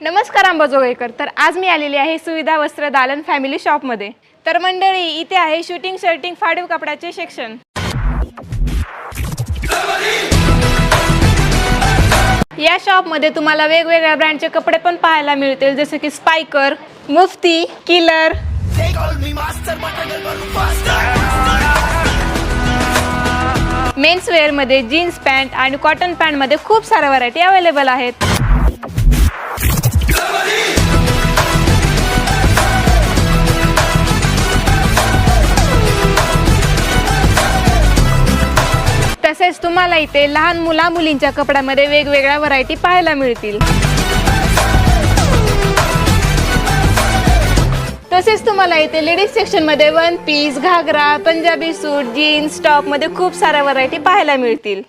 नमस्कार अंबाजोगाईकर. तर आज मी आलेली आहे सुविधा वस्त्र दालन फॅमिली शॉपमध्ये. तर मंडळी, इथे आहे शूटिंग शर्टिंग फाडीव कपड्याचे सेक्शन. या शॉपमध्ये तुम्हाला वेगवेगळ्या ब्रँडचे कपडे पण पाहायला मिळतील, जसे की स्पायकर, मुफ्ती, किलर. मेन्स वेअर मध्ये जीन्स पॅन्ट आणि कॉटन पॅन्ट मध्ये खूप साऱ्या व्हरायटी अवेलेबल आहेत. तसेच तुम्हाला इथे लहान मुला मुलींच्या कपड्यामध्ये वेगवेगळ्या व्हरायटी पाहायला मिळतील. तसेच तुम्हाला इथे लेडीज सेक्शन मध्ये वन पीस, घागरा, पंजाबी सूट, जीन्स, टॉप मध्ये खूप साऱ्या व्हरायटी पाहायला मिळतील.